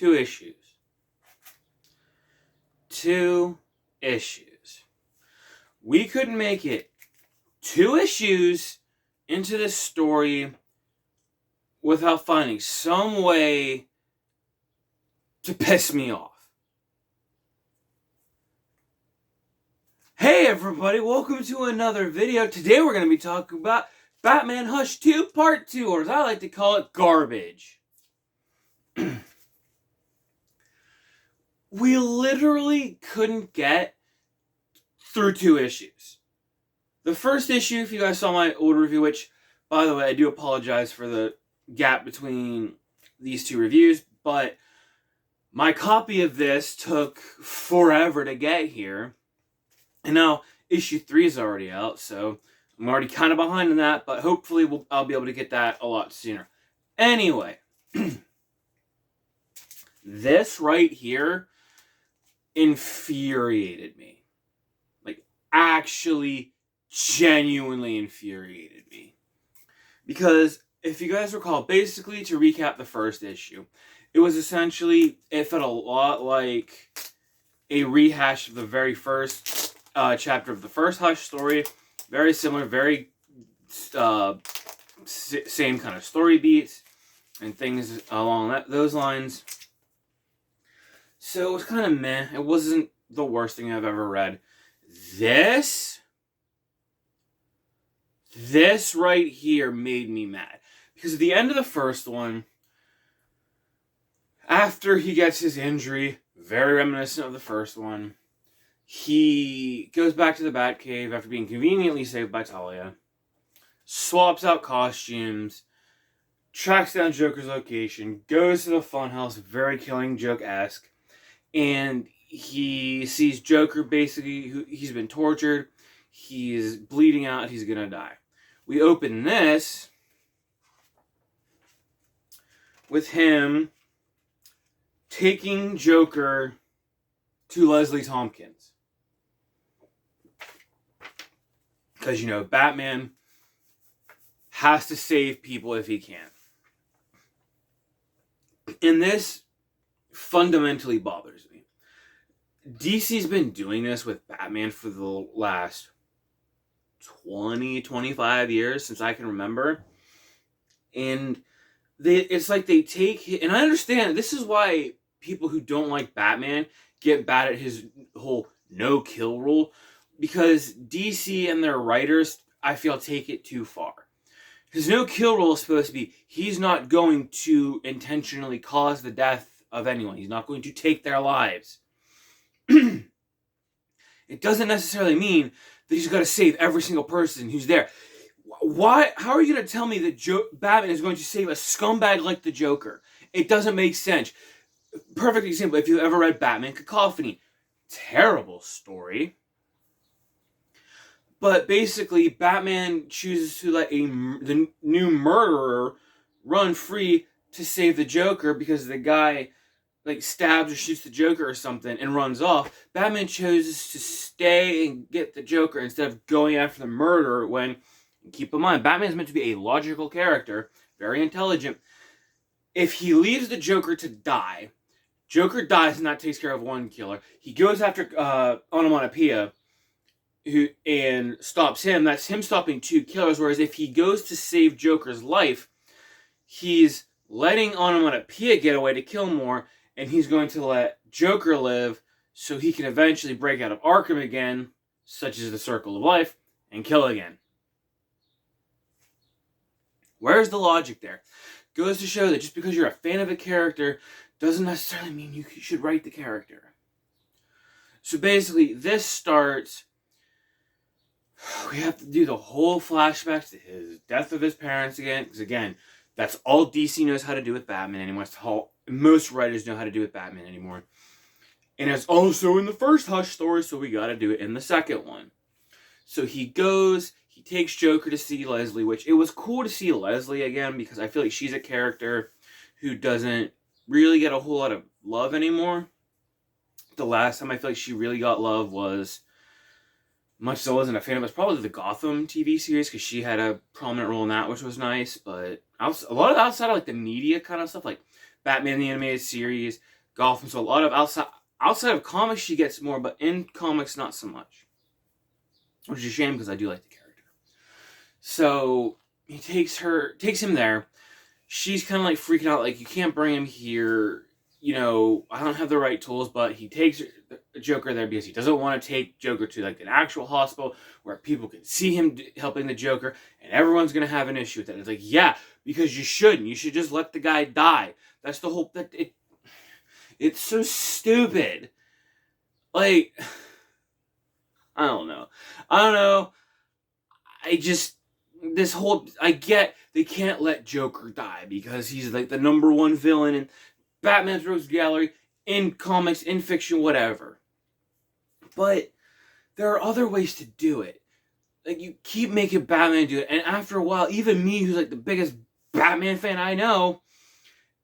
2 issues. 2 issues. We couldn't make it 2 issues into this story without finding some way to piss me off. Hey everybody, welcome to another video. Today we're going to be talking about Batman Hush 2 Part 2, or as I like to call it, garbage. We literally couldn't get through 2 issues. The first issue, if you guys saw my old review, which, by the way, I do apologize for the gap between these 2 reviews, but my copy of this took forever to get here. And now issue 3 is already out, so I'm already kind of behind on that, but hopefully I'll be able to get that a lot sooner. Anyway, this right here infuriated me. Like, actually, genuinely infuriated me. Because, if you guys recall, basically, to recap the first issue, it was essentially, it felt a lot like a rehash of the very first chapter of the first Hush story. Very similar, very same kind of story beats and things along those lines. So it was kind of meh. It wasn't the worst thing I've ever read. This right here made me mad. Because at the end of the first one, after he gets his injury, very reminiscent of the first one, he goes back to the Batcave after being conveniently saved by Talia, swaps out costumes, tracks down Joker's location, goes to the funhouse, very Killing Joke-esque, and he sees Joker basically, he's been tortured, he's bleeding out, he's gonna die. We open this with him taking Joker to Leslie Tompkins. Because, you know, Batman has to save people if he can. And this fundamentally bothers me. DC's been doing this with Batman for the last 20, 25 years, since I can remember. And it's like they take... And I understand, this is why people who don't like Batman get bad at his whole no-kill rule. Because DC and their writers, I feel, take it too far. His no-kill rule is supposed to be, he's not going to intentionally cause the death of anyone. He's not going to take their lives. It doesn't necessarily mean that he's got to save every single person who's there. Why? How are you going to tell me that Batman is going to save a scumbag like the Joker? It doesn't make sense. Perfect example, if you've ever read Batman Cacophony. Terrible story. But basically, Batman chooses to let the new murderer run free to save the Joker because the guy like stabs or shoots the Joker or something and runs off. Batman chooses to stay and get the Joker instead of going after the murderer when, keep in mind, Batman's meant to be a logical character, very intelligent. If he leaves the Joker to die, Joker dies and that takes care of one killer. He goes after Onomatopoeia, and stops him. That's him stopping 2 killers. Whereas if he goes to save Joker's life, he's letting Onomatopoeia get away to kill more, and he's going to let Joker live so he can eventually break out of Arkham again, such as the Circle of Life, and kill again. Where's the logic there? Goes to show that just because you're a fan of a character doesn't necessarily mean you should write the character. So basically, this starts... We have to do the whole flashbacks to his death of his parents again. Because again, that's all DC knows how to do with Batman anymore. That's all most writers know how to do with Batman anymore. And it's also in the first Hush story, so we gotta do it in the second one. So he goes, he takes Joker to see Leslie, which it was cool to see Leslie again, because I feel like she's a character who doesn't really get a whole lot of love anymore. The last time I feel like she really got love was... Much as I wasn't a fan of it, was probably the Gotham TV series, because she had a prominent role in that, which was nice, but a lot of outside of like the media kind of stuff, like Batman the Animated Series, Gotham. So a lot of outside of comics she gets more, but in comics not so much. Which is a shame because I do like the character. So he takes him there. She's kind of like freaking out, like, you can't bring him here. You know, I don't have the right tools, but he takes Joker there because he doesn't want to take Joker to like an actual hospital where people can see him helping the Joker, and everyone's gonna have an issue with that. It's like, yeah, because you shouldn't. You should just let the guy die. That's the whole. It's so stupid. Like, I don't know. I get they can't let Joker die because he's like the number one villain in Batman's Rogues Gallery, in comics, in fiction, whatever. But there are other ways to do it. Like, you keep making Batman do it, and after a while, even me, who's like the biggest Batman fan I know,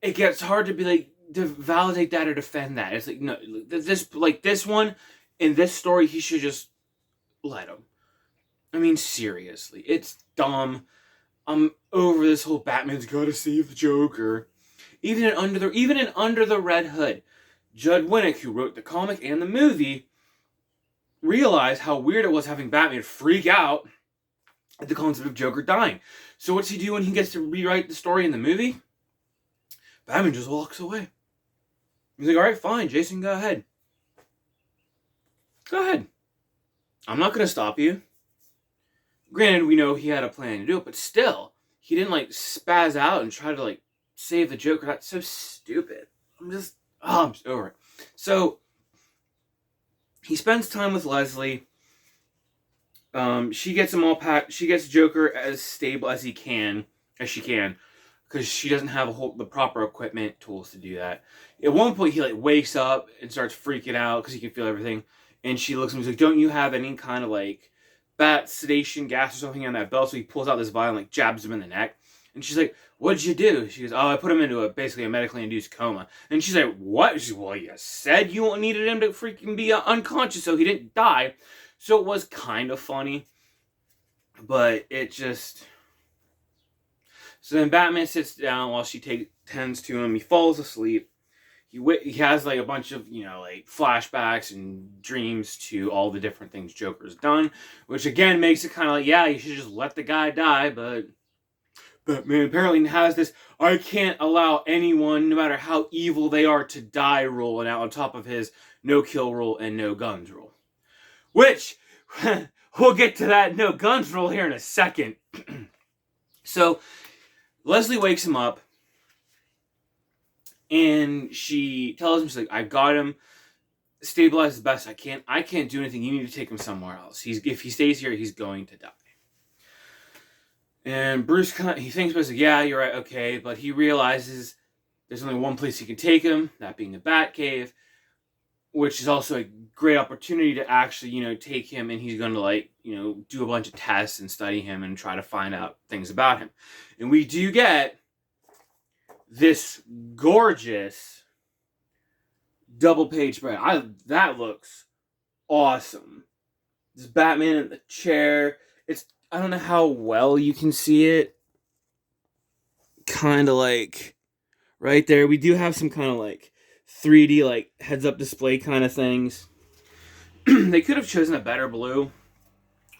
it gets hard to be like, to validate that or defend that. It's like, no, this one, in this story, he should just let him. I mean, seriously, it's dumb. I'm over this whole Batman's gotta save the Joker. Even in Under the Red Hood, Judd Winnick, who wrote the comic and the movie, realized how weird it was having Batman freak out at the concept of Joker dying. So what's he do when he gets to rewrite the story in the movie? Batman just walks away. He's like, all right, fine, Jason, go ahead. Go ahead. I'm not going to stop you. Granted, we know he had a plan to do it, but still, he didn't like spaz out and try to like save the Joker. That's so stupid. I'm just over it. So he spends time with Leslie. She gets him all packed. She gets Joker as stable as she can, because she doesn't have the proper equipment, tools to do that. At one point, he like wakes up and starts freaking out because he can feel everything. And she looks at him and he's like, "Don't you have any kind of like bat sedation gas or something on that belt?" So he pulls out this vial and like jabs him in the neck. And she's like, "What'd you do?" She goes, "Oh, I put him into basically a medically induced coma." And she's like, "What?" She's like, "Well, you said you needed him to freaking be unconscious so he didn't die." So it was kind of funny, but it just. So then Batman sits down while she tends to him. He falls asleep. He has like a bunch of, like flashbacks and dreams to all the different things Joker's done, which again makes it kind of like, yeah, you should just let the guy die, but Batman apparently has this, I can't allow anyone, no matter how evil they are, to die rule, and out on top of his no kill rule and no guns rule. Which, we'll get to that no guns rule here in a second. So, Leslie wakes him up, and she tells him, she's like, "I got him stabilized as best I can. I can't do anything. You need to take him somewhere else. If he stays here, he's going to die." And Bruce, he thinks about it, like, yeah, you're right, okay, but he realizes there's only one place he can take him, that being the Batcave, which is also a great opportunity to actually, take him, and he's going to, do a bunch of tests and study him and try to find out things about him. And we do get this gorgeous double-page spread. That looks awesome. This Batman in the chair. I don't know how well you can see it. Kind of like right there. We do have some kind of like 3D like heads-up display kind of things. They could have chosen a better blue,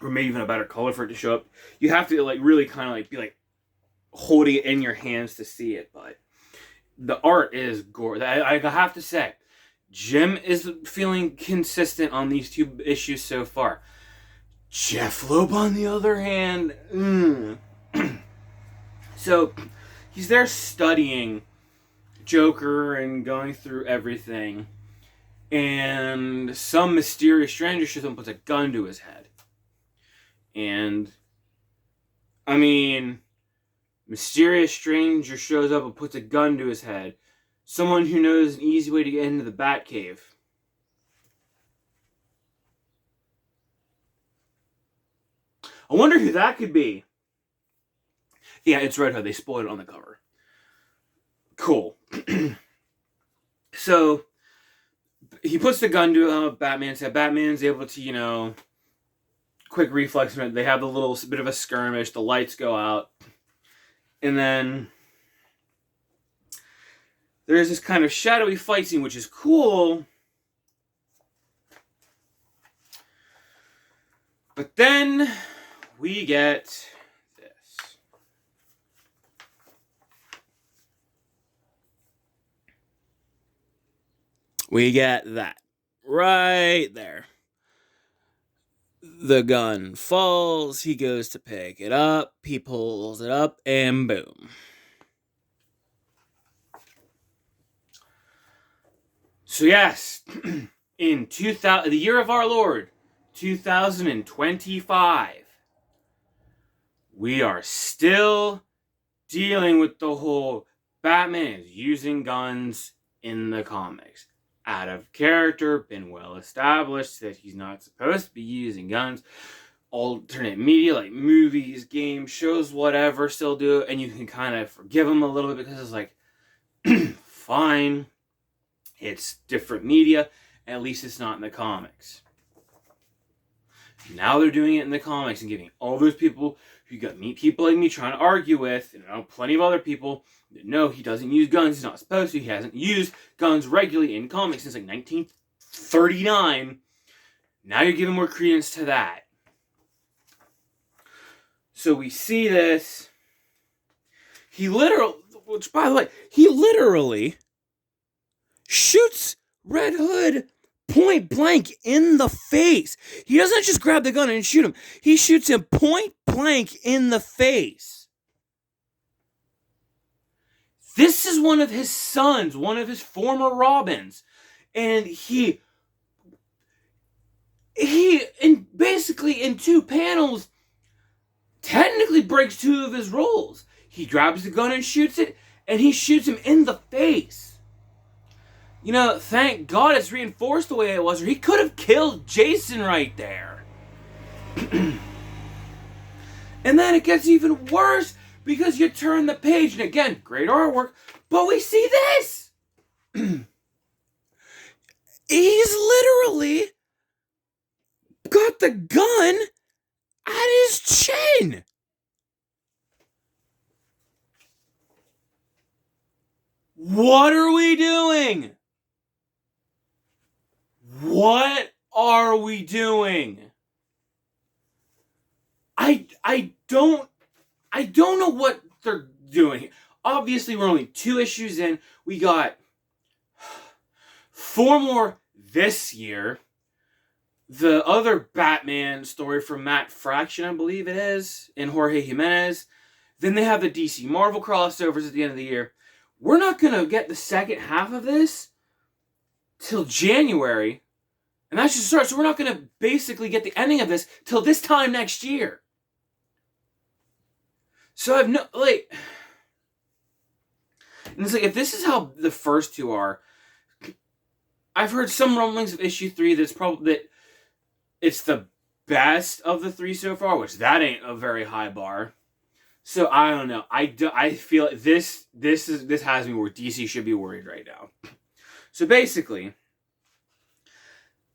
or maybe even a better color for it to show up. You have to like really kind of like be like holding it in your hands to see it, but the art is gorgeous. I have to say, Jim is feeling consistent on these two issues so far. Jeff Loeb, on the other hand, So, he's there studying Joker and going through everything, and some mysterious stranger shows up and puts a gun to his head. And, I mean, mysterious stranger shows up and puts a gun to his head. Someone who knows an easy way to get into the Batcave. I wonder who that could be. Yeah, it's Red Hood. They spoiled it on the cover. Cool. So, he puts the gun to Batman's head. Batman's able to, quick reflex. They have a little bit of a skirmish. The lights go out. And then there's this kind of shadowy fight scene, which is cool. But then we get this. We get that right there. The gun falls, he goes to pick it up, he pulls it up, and boom. So yes, in the year of our Lord, 2025, we are still dealing with the whole Batman is using guns in the comics. Out of character, been well established that he's not supposed to be using guns. Alternate media like movies, games, shows, whatever, still do it, and you can kind of forgive him a little bit because it's like, fine, it's different media, at least it's not in the comics. Now they're doing it in the comics and giving all those people who got meet people like me trying to argue with, and I know plenty of other people that know he doesn't use guns, he's not supposed to, he hasn't used guns regularly in comics since like 1939. Now you're giving more credence to that. So we see this. Which by the way, he literally shoots Red Hood point blank in the face. He doesn't just grab the gun and shoot him. He shoots him point blank in the face. This is one of his sons, one of his former Robins. And he basically in 2 panels technically breaks 2 of his roles. He grabs the gun and shoots it, and he shoots him in the face. You know, thank God it's reinforced the way it was, or he could have killed Jason right there. And then it gets even worse because you turn the page, and again, great artwork, but we see this. He's literally got the gun at his chin. What are we doing? What are we doing? I don't know what they're doing. Obviously, we're only 2 issues in. We got 4 more this year. The other Batman story from Matt Fraction, I believe it is, and Jorge Jimenez. Then they have the DC Marvel crossovers at the end of the year. We're not going to get the second half of this till January. And that's just start. So we're not going to basically get the ending of this till this time next year. So I've no, like... And it's like, if this is how the first 2 are, I've heard some rumblings of issue 3 that's probably... that it's the best of the 3 so far, which that ain't a very high bar. So I don't know. I feel like this has me where DC should be worried right now. So basically,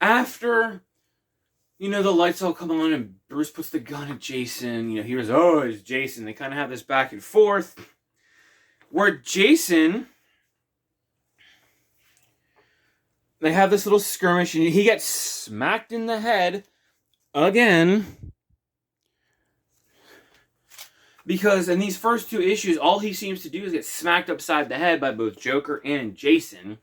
after, you know, the lights all come on and Bruce puts the gun at Jason, you know, he was, oh, it's Jason. They kind of have this back and forth where Jason, they have this little skirmish and he gets smacked in the head again. Because in these first 2 issues, all he seems to do is get smacked upside the head by both Joker and Jason.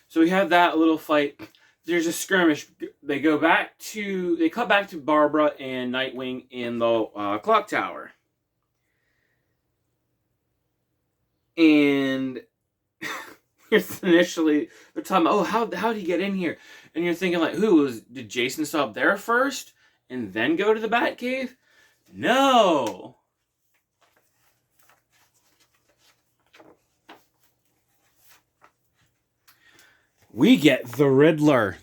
So we have that little fight. There's a skirmish. They cut back to Barbara and Nightwing in the clock tower. And initially, they're talking about, oh, how did he get in here? And you're thinking, like, did Jason stop there first and then go to the Batcave? No. We get the Riddler.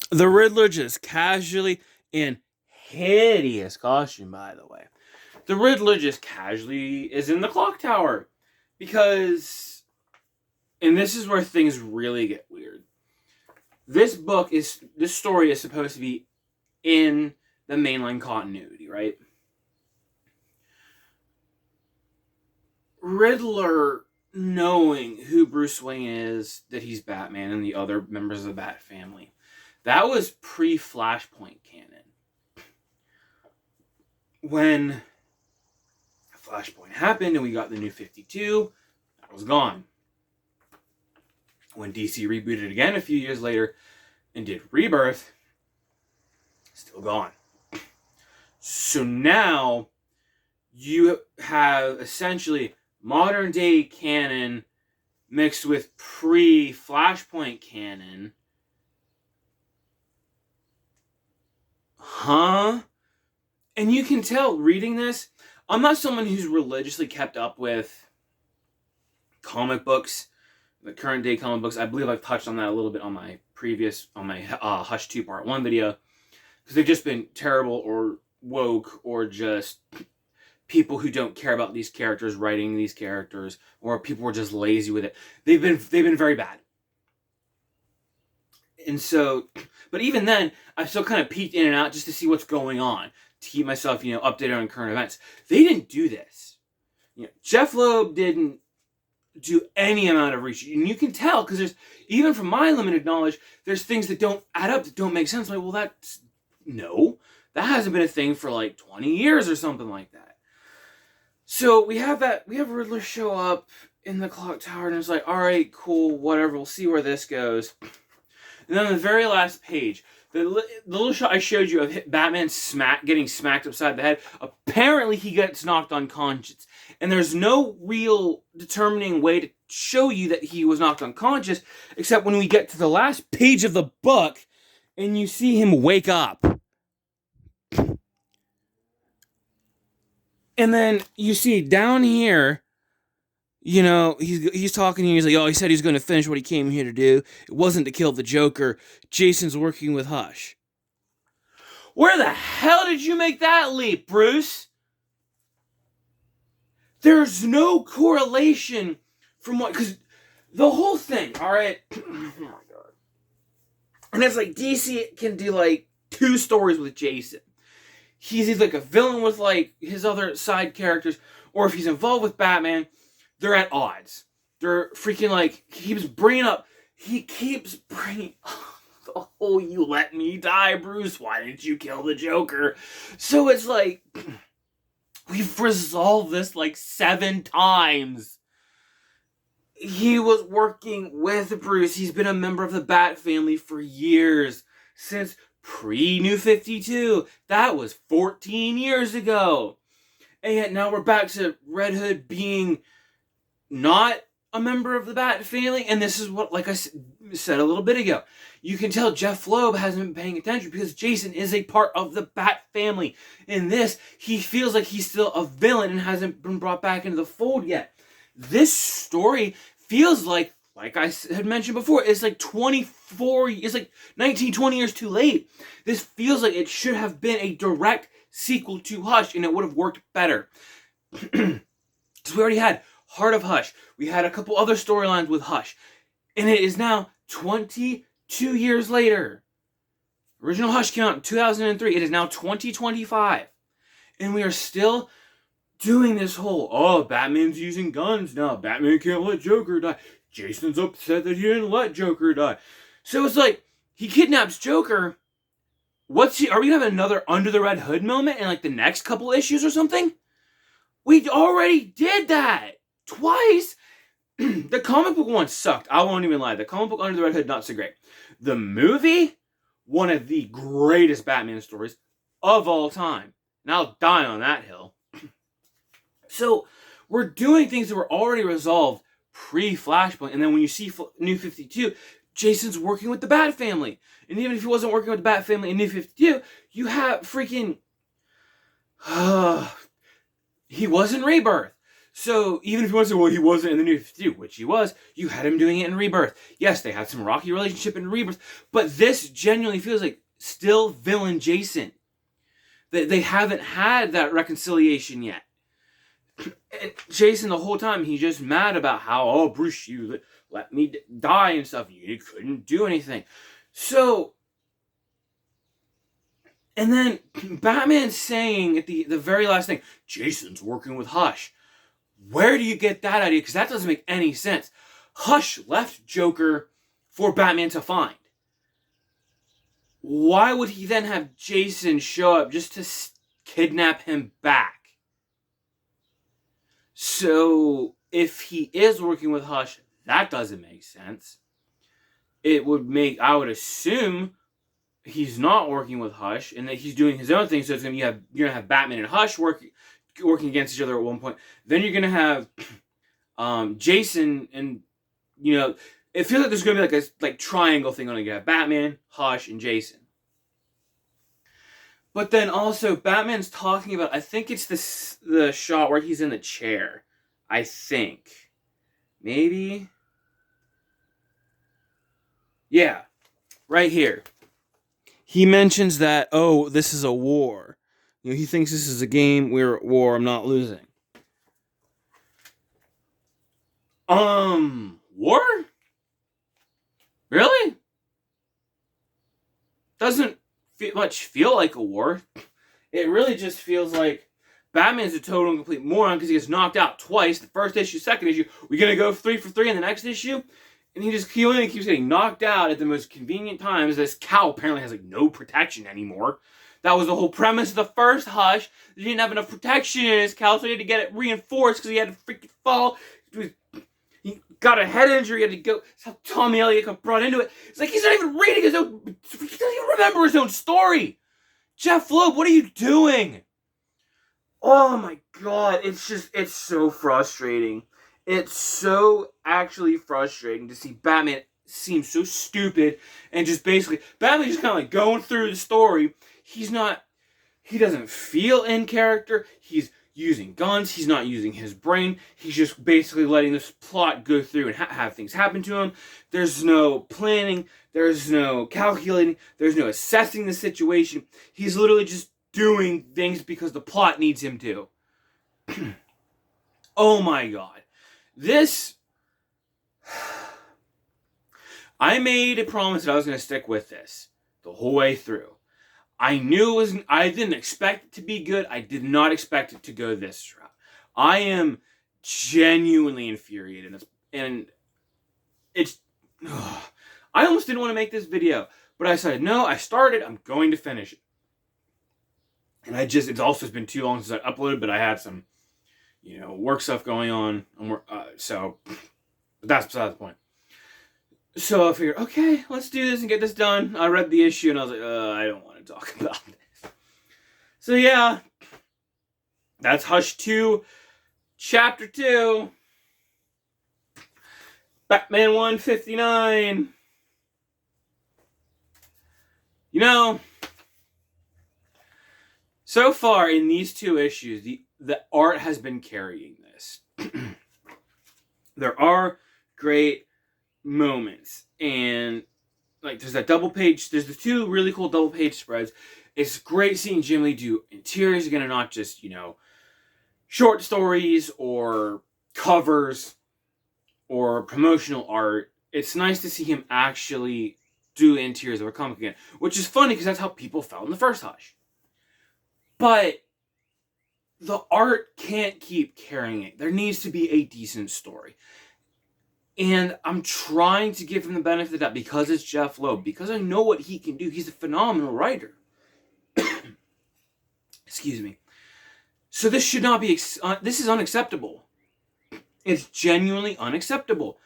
The Riddler just casually, in hideous costume, by the way. The Riddler just casually is in the clock tower. Because, and this is where things really get weird. This story is supposed to be in the mainline continuity, right? Riddler knowing who Bruce Wayne is, that he's Batman and the other members of the Bat family, that was pre-Flashpoint canon. When Flashpoint happened and we got the New 52, that was gone. When DC rebooted again a few years later and did Rebirth, still gone. So now you have essentially modern day canon mixed with pre-Flashpoint canon. Huh? And you can tell reading this, I'm not someone who's religiously kept up with comic books, the current day comic books. I believe I've touched on that a little bit on my Hush 2 Part 1 video, because they've just been terrible or woke or just people who don't care about these characters writing these characters, or people were just lazy with it. They've been very bad. And so, but even then, I've still kind of peeked in and out just to see what's going on, to keep myself, updated on current events. They didn't do this. Jeff Loeb didn't do any amount of research. And you can tell, because there's, even from my limited knowledge, there's things that don't add up, that don't make sense. Like, well, that hasn't been a thing for like 20 years or something like that. So we have Riddler show up in the clock tower, and it's like, all right, cool, whatever, we'll see where this goes. And then on the very last page, the little shot I showed you of Batman getting smacked upside the head, apparently he gets knocked unconscious. And there's no real determining way to show you that he was knocked unconscious, except when we get to the last page of the book, and you see him wake up. And then you see down here, he's talking and he's like, oh, he said he's going to finish what he came here to do. It wasn't to kill the Joker. Jason's working with Hush. Where the hell did you make that leap, Bruce? There's no correlation from because the whole thing, all right? Oh my God. And it's like DC can do like 2 stories with Jason. He's either like a villain with like his other side characters, or if he's involved with Batman, they're at odds. They're freaking like, he keeps bringing up the whole "you let me die, Bruce, why didn't you kill the Joker?" So it's like, we've resolved this like 7 times. He was working with Bruce. He's been a member of the Bat family for years, since pre-New 52. That was 14 years ago. And yet now we're back to Red Hood being not a member of the Bat family. And this is what, like I said a little bit ago, you can tell Jeff Loeb hasn't been paying attention, because Jason is a part of the Bat family. In this, he feels like he's still a villain and hasn't been brought back into the fold yet. This story feels like I had mentioned before, it's like 19, 20 years too late. This feels like it should have been a direct sequel to Hush, and it would have worked better. Because we already had Heart of Hush. We had a couple other storylines with Hush. And it is now 22 years later. Original Hush came out in 2003. It is now 2025. And we are still doing this whole, Batman's using guns now. Batman can't let Joker die. Jason's upset that he didn't let Joker die. So it's like, he kidnaps Joker. Are we going to have another Under the Red Hood moment in like the next couple issues or something? We already did that twice. The comic book one sucked. I won't even lie. The comic book Under the Red Hood, not so great. The movie, one of the greatest Batman stories of all time. And I'll die on that hill. So we're doing things that were already resolved pre-Flashpoint, and then when you see New 52, Jason's working with the Bat family. And even if he wasn't working with the Bat family in New 52, you have freaking he was in Rebirth. So even if you want to say, well, he wasn't in the New 52, which he was, you had him doing it in Rebirth. Yes, they had some rocky relationship in Rebirth, but this genuinely feels like still villain Jason. They haven't had that reconciliation yet. And Jason, the whole time, he's just mad about how, Bruce, you let me die and stuff. You couldn't do anything. So, and then Batman saying at the very last thing, Jason's working with Hush. Where do you get that idea? Because that doesn't make any sense. Hush left Joker for Batman to find. Why would he then have Jason show up just to kidnap him back? So, if he is working with Hush, that doesn't make sense. It would make, I would assume, he's not working with Hush and that he's doing his own thing. So it's you're gonna have Batman and Hush working against each other at one point. Then you're gonna have Jason, and it feels like there's gonna be like triangle thing on it. You have Batman, Hush, and Jason. But then also Batman's talking about, I think it's the shot where he's in the chair. I think. Maybe. Yeah. Right here. He mentions that, oh, this is a war. He thinks this is a game. We're at war. I'm not losing. War? Really? Doesn't much feel like a war. It really just feels like Batman's a total and complete moron because he gets knocked out twice. The first issue, second issue. We're going to go 3 for 3 in the next issue? And he only keeps getting knocked out at the most convenient times. This cow apparently has no protection anymore. That was the whole premise of the first Hush. He didn't have enough protection in his cow, so he had to get it reinforced because he had to freaking fall. He got a head injury. He had to go. That's how Tommy Elliott got brought into it. It's like he's not even reading his own. He doesn't even remember his own story. Jeph Loeb, what are you doing? Oh my God, it's so frustrating. It's so actually frustrating to see Batman seem so stupid and just basically, Batman just kind of like going through the story. He doesn't feel in character. He's using guns. He's not using his brain. He's just basically letting this plot go through and have things happen to him. There's no planning. There's no calculating. There's no assessing the situation. He's literally just doing things because the plot needs him to. Oh my God. This, I made a promise that I was going to stick with this the whole way through. I didn't expect it to be good. I did not expect it to go this route. I am genuinely infuriated. And it's, I almost didn't want to make this video, but I decided, no, I started, I'm going to finish it. And it's also been too long since I uploaded, but I had some, work stuff going on. But that's beside the point. So I figured, okay, let's do this and get this done. I read the issue and I was like, I don't want to talk about this. So yeah, that's Hush 2, Chapter 2, Batman 159. So far in these 2 issues, the art has been carrying this. There are great moments, and like there's the 2 really cool double page spreads. It's great seeing Jim Lee do interiors again, and not just short stories or covers or promotional art. It's nice to see him actually do interiors of a comic again, which is funny because that's how people felt in the first Hush. But the art can't keep carrying it. There needs to be a decent story. And I'm trying to give him the benefit of that because it's Jeph Loeb, because I know what he can do. He's a phenomenal writer. Excuse me. So this should not be, this is unacceptable. It's genuinely unacceptable.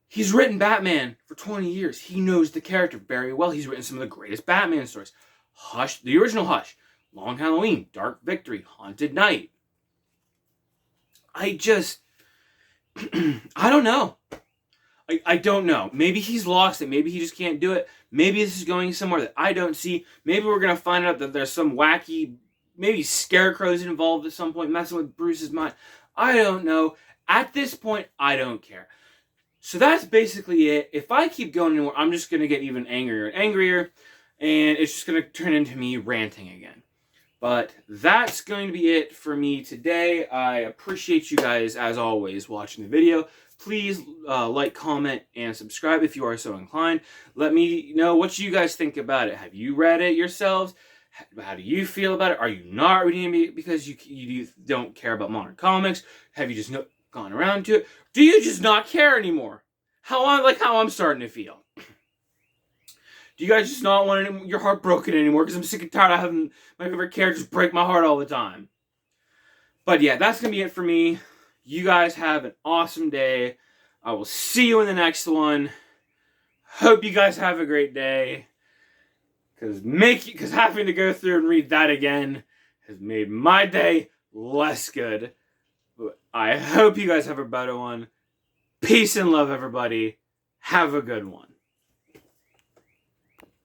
He's written Batman for 20 years. He knows the character very well. He's written some of the greatest Batman stories. Hush, the original Hush, Long Halloween, Dark Victory, Haunted Night. I don't know. I don't know. Maybe he's lost it. Maybe he just can't do it. Maybe this is going somewhere that I don't see. Maybe we're going to find out that there's some wacky, maybe Scarecrow's involved at some point, messing with Bruce's mind. I don't know. At this point, I don't care. So that's basically it. If I keep going anywhere, I'm just going to get even angrier and angrier, and it's just going to turn into me ranting again. But that's going to be it for me today. I appreciate you guys, as always, watching the video. Please like, comment, and subscribe if you are so inclined. Let me know what you guys think about it. Have you read it yourselves? How do you feel about it? Are you not reading it because you don't care about modern comics? Have you just gone around to it? Do you just not care anymore? How I'm starting to feel. Do you guys just not want your heart broken anymore? Because I'm sick and tired of having my favorite characters break my heart all the time. But yeah, that's going to be it for me. You guys have an awesome day. I will see you in the next one. Hope you guys have a great day. Because having to go through and read that again has made my day less good. But I hope you guys have a better one. Peace and love, everybody. Have a good one.